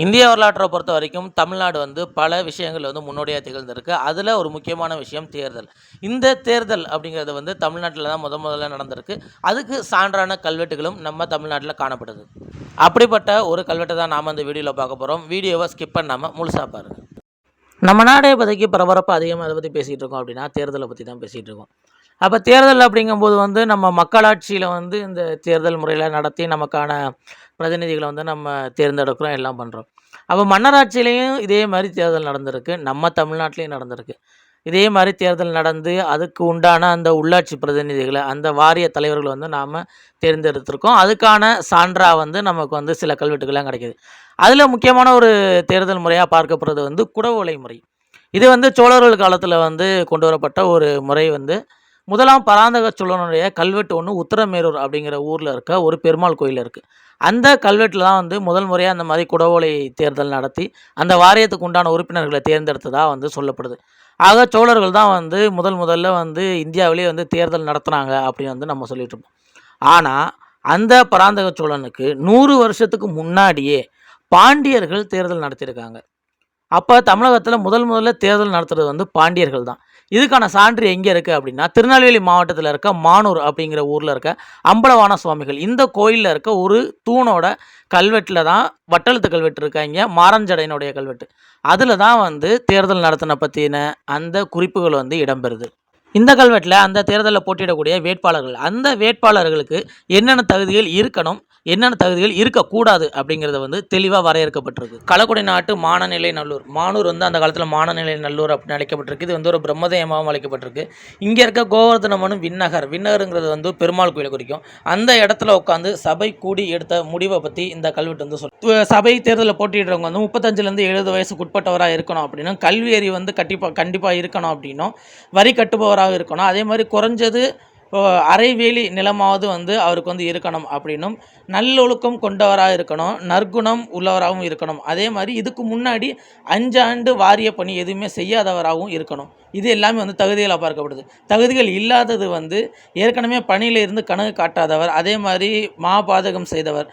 இந்திய வரலாற்றை பொறுத்த வரைக்கும் தமிழ்நாடு வந்து பல விஷயங்கள் வந்து முன்னோடியாக திகழ்ந்திருக்கு. அதில் ஒரு முக்கியமான விஷயம் தேர்தல். இந்த தேர்தல் அப்படிங்கிறது வந்து தமிழ்நாட்டில தான் முதல்ல நடந்திருக்கு. அதுக்கு சான்றான கல்வெட்டுகளும் நம்ம தமிழ்நாட்டில காணப்படுது. அப்படிப்பட்ட ஒரு கல்வெட்டை தான் நாம இந்த வீடியோவில் பார்க்க போகிறோம். வீடியோவை ஸ்கிப் பண்ணாமல் முழுசாக பாருங்க. நம்ம நாடே இப்போதைக்கு பரபரப்பாக அதிகமாக எதை பற்றி பேசிகிட்டு இருக்கோம் அப்படின்னா தேர்தலை பற்றி தான் பேசிகிட்டு இருக்கோம். அப்போ தேர்தல் அப்படிங்கும்போது வந்து நம்ம மக்களாட்சியில் வந்து இந்த தேர்தல் முறையில் நடத்தி நமக்கான பிரதிநிதிகளை வந்து நம்ம தேர்ந்தெடுக்கிறோம், எல்லாம் பண்ணுறோம். அப்போ மன்னராட்சியிலையும் இதே மாதிரி தேர்தல் நடந்திருக்கு, நம்ம தமிழ்நாட்டிலையும் நடந்திருக்கு. இதே மாதிரி தேர்தல் நடந்து அதுக்கு உண்டான அந்த உள்ளாட்சி பிரதிநிதிகளை, அந்த வாரிய தலைவர்களை வந்து நாம் தேர்ந்தெடுத்திருக்கோம். அதுக்கான சான்றாக வந்து நமக்கு வந்து சில கல்வெட்டுகள்லாம் கிடைக்கிது. அதில் முக்கியமான ஒரு தேர்தல் முறையாக பார்க்கப்படுறது வந்து குடவோலை முறை. இது வந்து சோழர்கள் காலத்தில் வந்து கொண்டு வரப்பட்ட ஒரு முறை. வந்து முதலாம் பராந்தக சோழனுடைய கல்வெட்டு ஒன்று உத்தரமேரூர் அப்படிங்கிற ஊரில் இருக்க ஒரு பெருமாள் கோயில் இருக்குது. அந்த கல்வெட்டில் தான் வந்து முதல் முறையாக அந்த மாதிரி குடவோலை தேர்தல் நடத்தி அந்த வாரியத்துக்கு உண்டான உறுப்பினர்களை தேர்ந்தெடுத்ததாக வந்து சொல்லப்படுது. ஆக சோழர்கள் தான் வந்து முதல்ல வந்து இந்தியாவிலே வந்து தேர்தல் நடத்துனாங்க அப்படின்னு வந்து நம்ம சொல்லிட்டு இருப்போம். ஆனால் அந்த பராந்தக சோழனுக்கு 100 வருஷத்துக்கு முன்னாடியே பாண்டியர்கள் தேர்தல் நடத்தியிருக்காங்க. அப்போ தமிழகத்தில் முதல்ல தேர்தல் நடத்துறது வந்து பாண்டியர்கள் தான். இதுக்கான சான்று எங்கே இருக்குது அப்படின்னா, திருநெல்வேலி மாவட்டத்தில் இருக்க மானூர் அப்படிங்கிற ஊரில் இருக்க அம்பலவான சுவாமிகள் இந்த கோயிலில் இருக்க ஒரு தூணோட கல்வெட்டில் தான் வட்டெழுத்து கல்வெட்டு இருக்காங்க, மாரஞ்சடையனுடைய கல்வெட்டு. அதில் தான் வந்து தேர்தல் நடத்தின பற்றின அந்த குறிப்புகள் வந்து இடம்பெறுது. இந்த கல்வெட்டில் அந்த தேர்தலில் போட்டியிடக்கூடிய வேட்பாளர்கள், அந்த வேட்பாளர்களுக்கு என்னென்ன தகுதிகள் இருக்கணும், என்னென்ன தகுதிகள் இருக்கக்கூடாது அப்படிங்கிறத வந்து தெளிவாக வரையறுக்கப்பட்டிருக்கு. களக்குடி நாட்டு மானநிலை நல்லூர், மானூர் வந்து அந்த காலத்தில் மானநிலை நல்லூர் அப்படின்னு அழைக்கப்பட்டிருக்கு. இது வந்து ஒரு பிரம்மதேயமாகவும் அழைக்கப்பட்டிருக்கு. இங்கே இருக்க கோவர்தனமனும் விண்ணகருங்கிறது வந்து பெருமாள் கோயிலை குறிக்கும். அந்த இடத்துல உட்காந்து சபை கூடி எடுத்த முடிவை பற்றி இந்த கல்வெட்டு வந்து சபை தேர்தலில் போட்டியிடுறவங்க வந்து 35லேருந்து 70 வயசுக்கு உட்பட்டவராக இருக்கணும் அப்படின்னும், கல்வி அறிவு வந்து கண்டிப்பாக இருக்கணும் அப்படின்னும், வரி கட்டுபவராக இருக்கணும், அதே மாதிரி குறைஞ்சது அரைவேலி நிலமாவது வந்து அவருக்கு வந்து இருக்கணும் அப்படின்னும், நல்லொழுக்கம் கொண்டவராக இருக்கணும், நற்குணம் உள்ளவராகவும் இருக்கணும், அதே மாதிரி இதுக்கு முன்னாடி 5 ஆண்டு வாரிய பணி எதுவுமே செய்யாதவராகவும் இருக்கணும். இது எல்லாமே வந்து தகுதிகளாக பார்க்கப்படுது. தகுதிகள் இல்லாதது வந்து ஏற்கனவே பணியில் இருந்து கணக்கு காட்டாதவர், அதே மாதிரி மாபாதகம் செய்தவர்,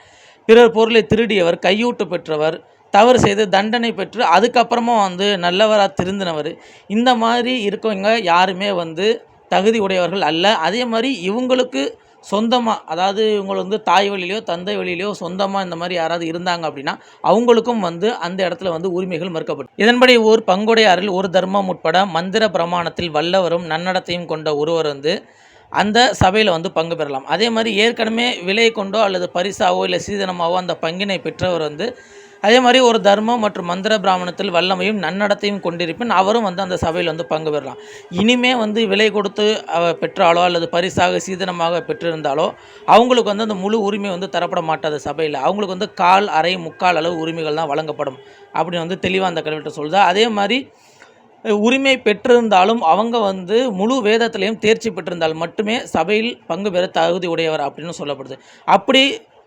பிறர் பொருளை திருடியவர், கையூட்டு பெற்றவர், தவறு செய்து தண்டனை பெற்று அதுக்கப்புறமா வந்து நல்லவராக திருந்தினவர், இந்த மாதிரி இருக்கவங்க யாருமே வந்து தகுதி உடையவர்கள் அல்ல. அதே மாதிரி இவங்களுக்கு சொந்தமாக, அதாவது இவங்க வந்து தாய் வழியிலையோ தந்தை வழியிலையோ சொந்தமாக இந்த மாதிரி யாராவது இருந்தாங்க அப்படின்னா அவங்களுக்கும் வந்து அந்த இடத்துல வந்து உரிமைகள் மறுக்கப்படும். இதன்படி ஓர் பங்குடையாரில் ஒரு தர்மம் உட்பட மந்திர பிரமாணத்தில் வல்லவரும் நன்னடத்தையும் கொண்ட ஒருவர் வந்து அந்த சபையில் வந்து பங்கு பெறலாம். அதே மாதிரி ஏற்கனவே விலை கொண்டோ அல்லது பரிசாவோ இல்லை சீதனமாவோ அந்த பங்கினை பெற்றவர் வந்து அதே மாதிரி ஒரு தர்மம் மற்றும் மந்திர பிராமணத்தில் வல்லமையும் நன்னடத்தையும் கொண்டிருப்பின் அவரும் வந்து அந்த சபையில் வந்து பங்கு பெறலாம். இனிமே வந்து விலை கொடுத்து பெற்றாலோ அல்லது பரிசாக சீதனமாக பெற்றிருந்தாலோ அவங்களுக்கு வந்து அந்த முழு உரிமை வந்து தரப்பட மாட்டாது சபையில். அவங்களுக்கு வந்து கால் அரை முக்கால் அளவு உரிமைகள் தான் வழங்கப்படும் அப்படின்னு வந்து தெளிவாக அந்த கல்வெட்டை சொல்லுது. அதே மாதிரி உரிமை பெற்றிருந்தாலும் அவங்க வந்து முழு வேதத்திலையும் தேர்ச்சி பெற்றிருந்தால் மட்டுமே சபையில் பங்கு பெற தகுதி உடையவர் அப்படின்னு சொல்லப்படுது. அப்படி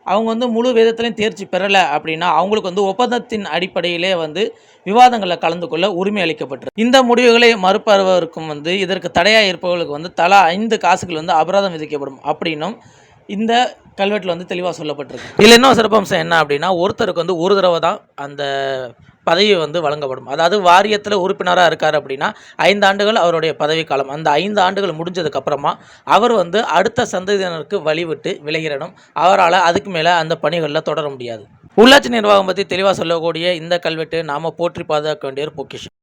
அவங்க வந்து முழு வேதத்திலையும் தேர்ச்சி பெறலை அப்படின்னா அவங்களுக்கு வந்து ஒப்பந்தத்தின் அடிப்படையிலே வந்து விவாதங்களில் கலந்து கொள்ள உரிமை அளிக்கப்பட்டிருக்கு. இந்த முடிவுகளை மறுப்பவருக்கும் வந்து இதற்கு தடையாக இருப்பவர்களுக்கு வந்து தலா 5 காசுகள் வந்து அபராதம் விதிக்கப்படும் அப்படின்னும் இந்த கல்வெட்டில் வந்து தெளிவாக சொல்லப்பட்டிருக்கு. இதில் இன்னும் சிறப்பம்சம் என்ன அப்படின்னா, ஒருத்தருக்கு வந்து ஒரு தடவை தான் அந்த பதவி வந்து வழங்கப்படும். அதாவது வாரியத்தில் உறுப்பினராக இருக்கார் அப்படின்னா 5 ஆண்டுகள் அவருடைய பதவி காலம். அந்த 5 ஆண்டுகள் முடிஞ்சதுக்கப்புறமா அவர் வந்து அடுத்த சந்ததியினருக்கு வழிவிட்டு விலகிடணும். அவரால் அதுக்கு மேலே அந்த பணிகளில் தொடர முடியாது. உள்ளாட்சி நிர்வாகம் பற்றி தெளிவாக சொல்லக்கூடிய இந்த கல்வெட்டு நாம் போற்றி பாதுகாக்க வேண்டிய ஒரு பொக்கிஷம்.